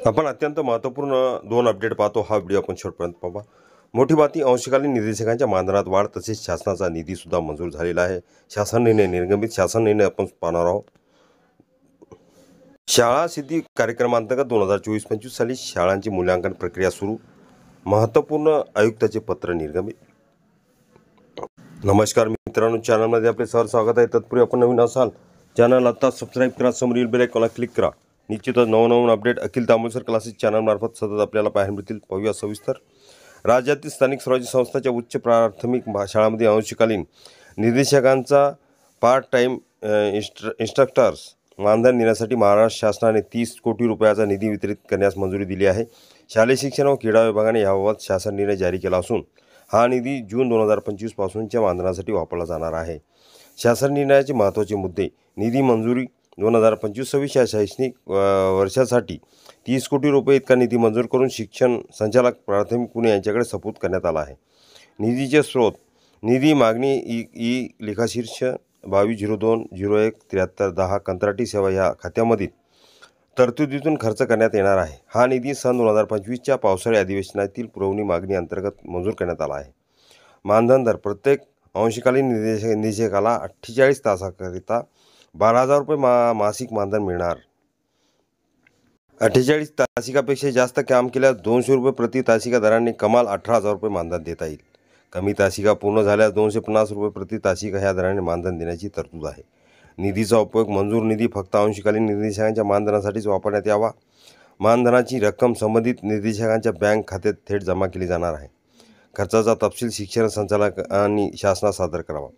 आपण अत्यंत महत्त्वपूर्ण 2 अपडेट पाहतो. हा व्हिडिओ आपण शेवटपर्यंत पाहा. मोठी बातमी, अंशकालीन निर्देशकांच्या मानधनात वाढ, तसेच शासनाचा निधीसुद्धा मंजूर झालेला आहे. शासन निर्णय निर्गमित. शासन निर्णय आपण पाहणार आहोत. शाळा सिद्धी कार्यक्रमांतर्गत 2024-25 साली शाळांची मूल्यांकन प्रक्रिया सुरू. महत्त्वपूर्ण आयुक्ताचे पत्र निर्गमित. नमस्कार मित्रांनो, चॅनलमध्ये आपले सहर्ष स्वागत आहे. तत्पूर्वी आपण नवीन असाल चॅनल आता सबस्क्राईब करा, समोरील बेल आयकॉनला क्लिक करा. निश्चितच नवनवीन अपडेट अखिल तांबुलसर क्लासेस चॅनलमार्फत सतत आपल्याला पाहायला मिळतील. पाहूया सविस्तर. राज्यातील स्थानिक स्वराज्य संस्थांच्या उच्च प्राथमिक शाळांमध्ये अंशकालीन निर्देशकांचा पार्ट टाईम इन्स्ट्रक्टर्स मानधन देण्यासाठी महाराष्ट्र शासनाने 30 कोटी रुपयाचा निधी वितरित करण्यास मंजुरी दिली आहे. शालेय शिक्षण व क्रीडा विभागाने याबाबत शासन निर्णय जारी केला असून हा निधी जून 2025 पासूनच्या मानधनासाठी वापरला जाणार आहे. शासन निर्णयाचे महत्त्वाचे मुद्दे. निधी मंजुरी. 2025-26 या शैक्षणिक वर्षासाठी 30 कोटी रुपये इतका निधी मंजूर करून शिक्षण संचालक प्राथमिक पुणे यांच्याकडे सुपूर्द करण्यात आला आहे. निधीचे स्रोत. निधी मागणी ई लेखाशीर्ष 2202017310 कंत्राटी सेवा ह्या खात्यामधील तरतुदीतून खर्च करण्यात येणार आहे. हा निधी सन 2025च्या पावसाळी अधिवेशनातील पुरवणी मागणी अंतर्गत मंजूर करण्यात आला आहे. मानधन दर. प्रत्येक अंशकालीन निर्देशकाला 48 तासाकरिता 12,000 रुपये मासिक मानधन मिळणार. 48 तासिकापेक्षा जास्त काम केल्यास 200 रुपये प्रति तासिका दराने कमाल 18,000 रुपये मानधन देता येईल. कमी तासिका पूर्ण झाल्यास 250 रुपये प्रति तासिका ह्या दराने मानधन देण्याची तरतूद आहे. निधीचा उपयोग. मंजूर निधी फक्त अंशकालीन निर्देशकांच्या मानधनासाठीच वापरण्यात यावा. मानधनाची रक्कम संबंधित निर्देशकांच्या बँक खात्यात थेट जमा केली जाणार आहे. खर्चाचा तपशील शिक्षण संचालकांनी शासनास सादर करावा.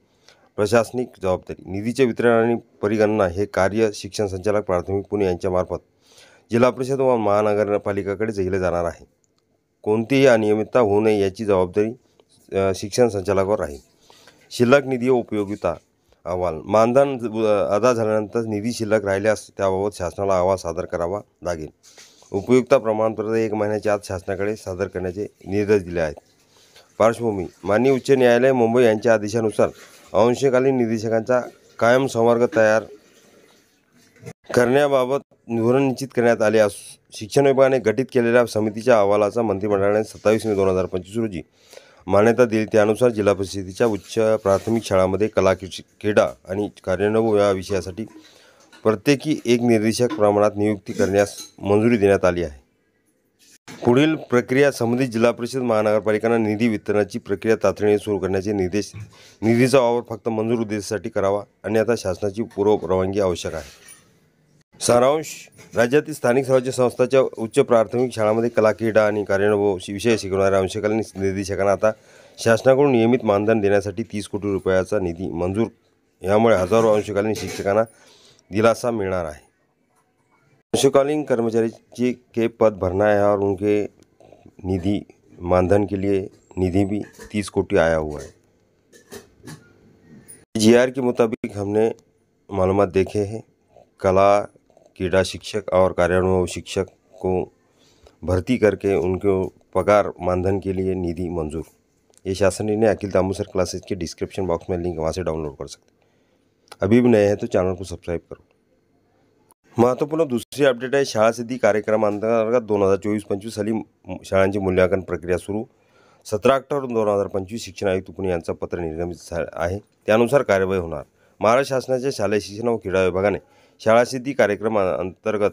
प्रशासनिक जबाबदारी. निधीचे वितरण आणि परिगणना हे कार्य शिक्षण संचालक प्राथमिक पुणे यांच्यामार्फत जिल्हा परिषद व महानगरपालिकाकडे दिले जाणार आहे. कोणतीही अनियमितता होऊ नये याची जबाबदारी शिक्षण संचालकावर राहील. शिल्लक निधी व उपयोगिता अहवाल. मानधन अदा झाल्यानंतर निधी शिल्लक राहिल्यास त्याबाबत शासनाला अहवाल सादर करावा लागेल. उपयुक्तता प्रमाणपत्र 1 महिन्याच्या आत शासनाकडे सादर करण्याचे निर्देश दिले आहेत. पार्श्वभूमी. माननीय उच्च न्यायालय मुंबई यांच्या आदेशानुसार अंशकालीन निर्देशकांचा कायम संवर्ग तयार करण्याबाबत धोरण निश्चित करण्यात आले असून शिक्षण विभागाने गठीत केलेल्या समितीच्या अहवालाचा मंत्रिमंडळाने 27 मे 2025 रोजी मान्यता दिली. त्यानुसार जिल्हा परिषदेच्या उच्च प्राथमिक शाळांमध्ये कला, क्रीडा आणि कार्यानुभव या विषयासाठी प्रत्येकी 1 निर्देशक प्रमाणात नियुक्ती करण्यास मंजुरी देण्यात आली आहे. पुढील प्रक्रिया. संबंधित जिल्हा परिषद महानगरपालिकांना निधी वितरणाची प्रक्रिया तातडीने सुरू करण्याचे निर्देश. निधीचा वापर फक्त मंजूर उद्देशासाठी करावा, अन्यथा शासनाची पूर्व परवानगी आवश्यक आहे. सारांश. राज्यातील स्थानिक स्वराज्य संस्थांच्या उच्च प्राथमिक शाळांमध्ये कला, क्रीडा आणि कार्यानुभव विषय शिकवणाऱ्या अंशकालीन निर्देशकांना आता शासनाकडून नियमित मानधन देण्यासाठी 30 कोटी रुपयाचा निधी मंजूर. यामुळे हजारो अंशकालीन शिक्षकांना दिलासा मिळणार आहे. अंशकालीन कर्मचारी के पद भरना है और उनके निधि मानधन के लिए निधि भी 30 कोटी आया हुआ है. GR के मुताबिक हमने मालूमात देखे हैं. कला, क्रीडा शिक्षक और कार्यानुभव शिक्षक को भर्ती करके उनको पगार मानधन के लिए निधि मंजूर. ये शासन निर्णय अखिल तांबुलसर क्लासेस के डिस्क्रिप्शन बॉक्स में लिंक, वहाँ से डाउनलोड कर सकते. अभी भी नए हैं तो चैनल को सब्सक्राइब करो. महत्त्वपूर्ण दुसरी अपडेट आहे. शाळा सिद्धी कार्यक्रमांतर्गत 2024-25 साली शाळांची मूल्यांकन प्रक्रिया सुरू. 17 ऑक्टोबर 2025 शिक्षण आयुक्त पुणे यांचा पत्र निर्गमित आहे. त्यानुसार कार्यवाही होणार. महाराष्ट्र शासनाच्या शालेय शिक्षण व क्रीडा विभागाने शाळा सिद्धी कार्यक्रमांतर्गत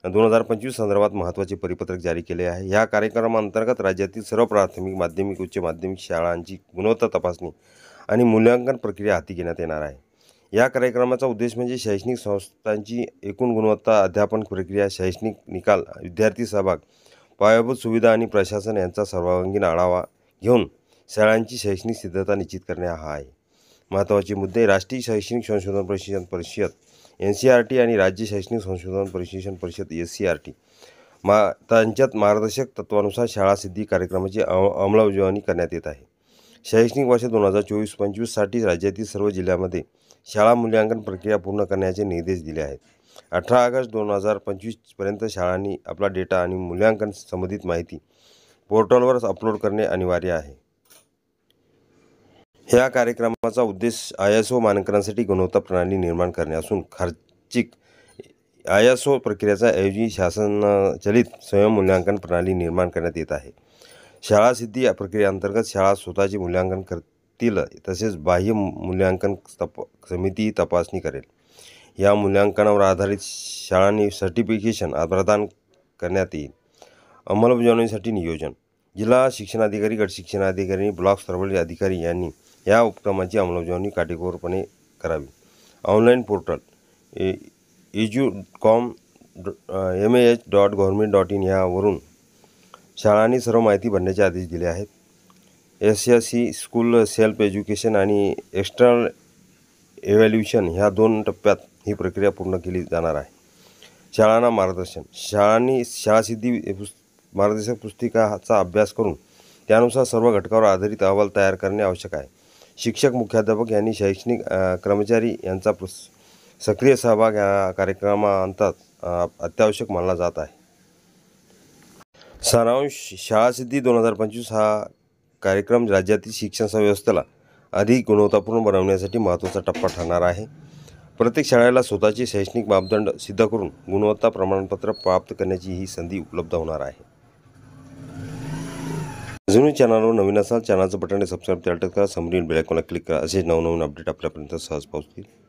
2025 संदर्भात महत्त्वाचे परिपत्रक जारी केले आहे. या कार्यक्रमांतर्गत राज्यातील सर्व प्राथमिक, माध्यमिक, उच्च माध्यमिक शाळांची गुणवत्ता तपासणी आणि मूल्यांकन प्रक्रिया हाती घेण्यात येणार आहे. या कार्यक्रमाचा उद्देश म्हणजे शैक्षणिक संस्थांची एकूण गुणवत्ता, अध्यापन प्रक्रिया, शैक्षणिक निकाल, विद्यार्थी सहभाग, पायाभूत सुविधा आणि प्रशासन यांचा सर्वांगीण आढावा घेऊन शाळांची शैक्षणिक सिद्धता निश्चित करणे हा आहे. महत्त्वाचे मुद्दे. राष्ट्रीय शैक्षणिक संशोधन प्रशिक्षण परिषद NCERT आणि राज्य शैक्षणिक संशोधन प्रशिक्षण परिषद SCERT त्यांच्यात मार्गदर्शक तत्वानुसार शाळा सिद्धी कार्यक्रमाची अंमलबजावणी करण्यात येत आहे. शैक्षणिक वर्ष 2024-25 साठी राज्यातील सर्व जिल्ह्यांमध्ये शाळा मूल्यांकन प्रक्रिया पूर्ण करण्याचे निर्देश दिले आहेत. 18 ऑगस्ट 2025 पर्यंत शाळांनी आपला डेटा आणि मूल्यांकन संबंधित माहिती पोर्टलवर अपलोड करणे अनिवार्य आहे. ह्या कार्यक्रमाचा उद्देश ISO मानकांसाठी गुणवत्ता प्रणाली निर्माण करणे असून खर्चिक ISO प्रक्रियेचा ऐवजी शासन चलित स्वयंमूल्यांकन प्रणाली निर्माण करण्यात येत आहे. शाळा सिद्धी या प्रक्रियेअंतर्गत शाळा स्वतःचे मूल्यांकन करतील, तसेच बाह्य मूल्यांकन समिती तपासणी करेल. या मूल्यांकनावर आधारित शाळांनी सर्टिफिकेशन प्रदान करण्यात येईल. अंमलबजावणीसाठी नियोजन. जिल्हा शिक्षणाधिकारी, गट शिक्षणाधिकारी, ब्लॉक स्तरावरील अधिकारी यांनी या उपक्रमाची अंमलबजावणी काटेकोरपणे करावी. ऑनलाईन पोर्टल edu.com.mah.government.in यावरून शाळांनी सर्व माहिती भरण्याचे आदेश दिले आहेत. SSC स्कूल सेल्फ एज्युकेशन आणि एक्सटर्नल इव्हॅल्युएशन ह्या 2 टप्प्यात ही प्रक्रिया पूर्ण केली जाणार आहे. शाळांना मार्गदर्शन. शाळांनी शाळासिद्धी मार्गदर्शक पुस्तिकाचा अभ्यास करून त्यानुसार सर्व घटकावर आधारित अहवाल तयार करणे आवश्यक आहे. शिक्षक, मुख्याध्यापक यांनी शैक्षणिक कर्मचारी यांचा सक्रिय सहभाग या कार्यक्रमाअंतर्गत अत्यावश्यक मानला जात आहे. सारांश. शाळासिद्धी 2025 हा कार्यक्रम राज्यातील शिक्षण व्यवस्थेला अधिक गुणवत्तापूर्ण बनवण्यासाठी महत्त्वाचा टप्पा ठरणार आहे. प्रत्येक शाळेला स्वतःचे शैक्षणिक मापदंड सिद्ध करून गुणवत्ता प्रमाणपत्र प्राप्त करण्याची ही संधी उपलब्ध होणार आहे. अजूनही चॅनलवर नवीन असाल, चॅनलचं बटन सबस्क्राईब करा, समोरील बेल आयकॉनला क्लिक करा. असे नवनवीन अपडेट आपल्यापर्यंत सहज पोहोचतील.